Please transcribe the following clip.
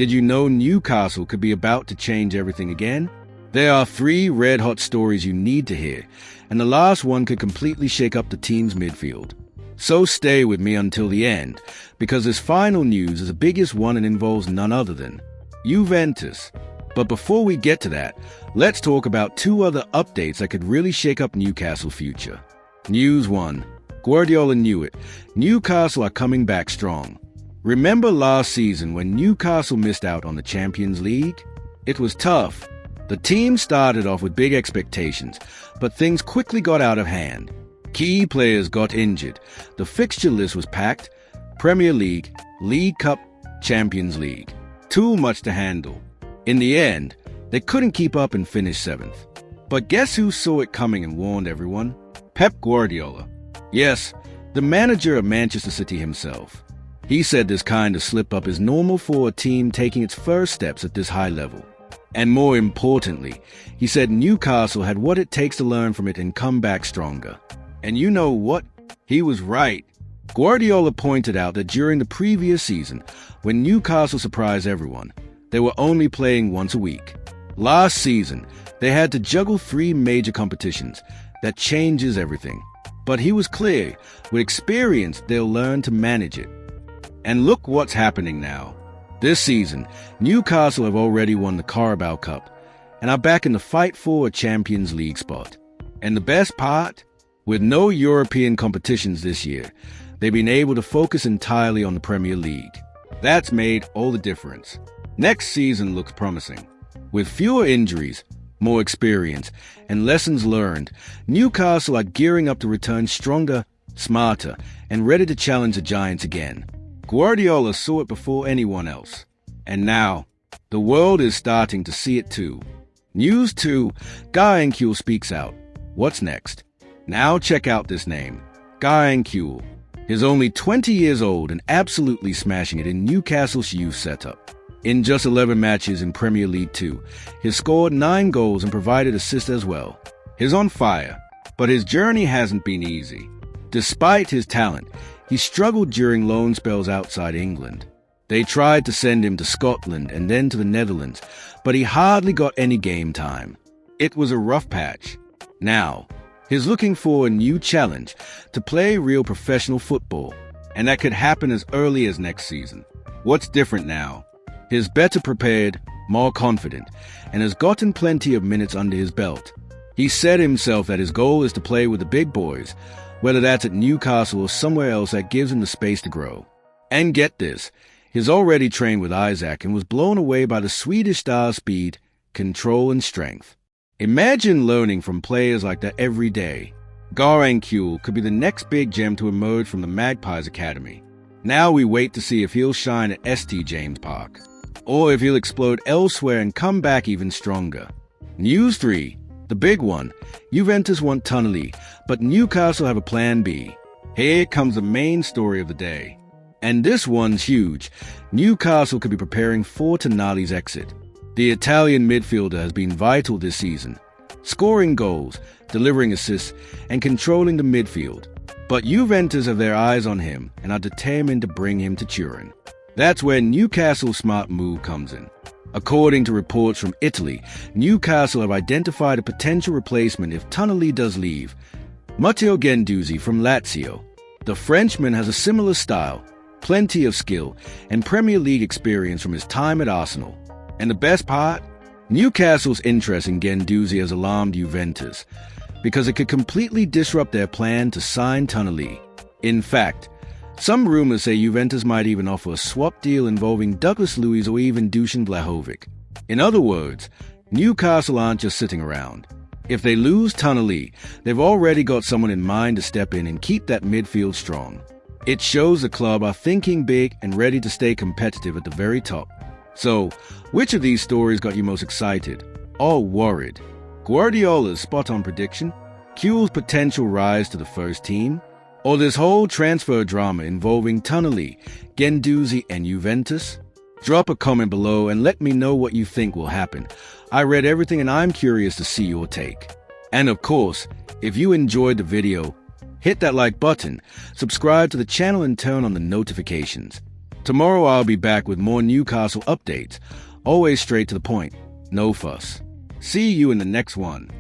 Did you know Newcastle could be about to change everything again? There are 3 red-hot stories you need to hear, and the last one could completely shake up the team's midfield. So stay with me until the end, because this final news is the biggest one and involves none other than Juventus. But before we get to that, let's talk about 2 other updates that could really shake up Newcastle's future. News 1. Guardiola knew it. Newcastle are coming back strong. Remember last season when Newcastle missed out on the Champions League? It was tough. The team started off with big expectations, but things quickly got out of hand. Key players got injured. The fixture list was packed. Premier League, League Cup, Champions League. Too much to handle. In the end, they couldn't keep up and finished 7th. But guess who saw it coming and warned everyone? Pep Guardiola. Yes, the manager of Manchester City himself. He said this kind of slip-up is normal for a team taking its first steps at this high level. And more importantly, he said Newcastle had what it takes to learn from it and come back stronger. And you know what? He was right. Guardiola pointed out that during the previous season, when Newcastle surprised everyone, they were only playing once a week. Last season, they had to juggle 3 major competitions. That changes everything. But he was clear, with experience, they'll learn to manage it. And look what's happening now. This season, Newcastle have already won the Carabao Cup and are back in the fight for a Champions League spot. And the best part? With no European competitions this year, they've been able to focus entirely on the Premier League. That's made all the difference. Next season looks promising. With fewer injuries, more experience, and lessons learned, Newcastle are gearing up to return stronger, smarter, and ready to challenge the Giants again. Guardiola saw it before anyone else. And now, the world is starting to see it too. News 2, Garang Kuol speaks out. What's next? Now check out this name, Garang Kuol. He's only 20 years old and absolutely smashing it in Newcastle's youth setup. In just 11 matches in Premier League 2, he's scored 9 goals and provided assists as well. He's on fire, but his journey hasn't been easy. Despite his talent, he struggled during loan spells outside England. They tried to send him to Scotland and then to the Netherlands, but he hardly got any game time. It was a rough patch. Now, he's looking for a new challenge to play real professional football, and that could happen as early as next season. What's different now? He's better prepared, more confident, and has gotten plenty of minutes under his belt. He said himself that his goal is to play with the big boys, whether that's at Newcastle or somewhere else that gives him the space to grow. And get this, he's already trained with Isaac and was blown away by the Swedish star's speed, control, and strength. Imagine learning from players like that every day. Garang Kuol could be the next big gem to emerge from the Magpies Academy. Now we wait to see if he'll shine at St. James Park, or if he'll explode elsewhere and come back even stronger. News 3. The big one. Juventus want Tonali, but Newcastle have a plan B. Here comes the main story of the day. And this one's huge. Newcastle could be preparing for Tonali's exit. The Italian midfielder has been vital this season, scoring goals, delivering assists, and controlling the midfield. But Juventus have their eyes on him and are determined to bring him to Turin. That's where Newcastle's smart move comes in. According to reports from Italy, Newcastle have identified a potential replacement if Tonali does leave. Matteo Guendouzi from Lazio. The Frenchman has a similar style, plenty of skill, and Premier League experience from his time at Arsenal. And the best part? Newcastle's interest in Guendouzi has alarmed Juventus, because it could completely disrupt their plan to sign Tonali. In fact, some rumors say Juventus might even offer a swap deal involving Douglas Luiz or even Dusan Vlahovic. In other words, Newcastle aren't just sitting around. If they lose Tonali, they've already got someone in mind to step in and keep that midfield strong. It shows the club are thinking big and ready to stay competitive at the very top. So, which of these stories got you most excited or worried? Guardiola'S spot-on prediction? Kuol's potential rise to the first team? Or this whole transfer drama involving Tonali, Guendouzi, and Juventus? Drop a comment below and let me know what you think will happen. I read everything and I'm curious to see your take. And of course, if you enjoyed the video, hit that like button, subscribe to the channel and turn on the notifications. Tomorrow I'll be back with more Newcastle updates. Always straight to the point. No fuss. See you in the next one.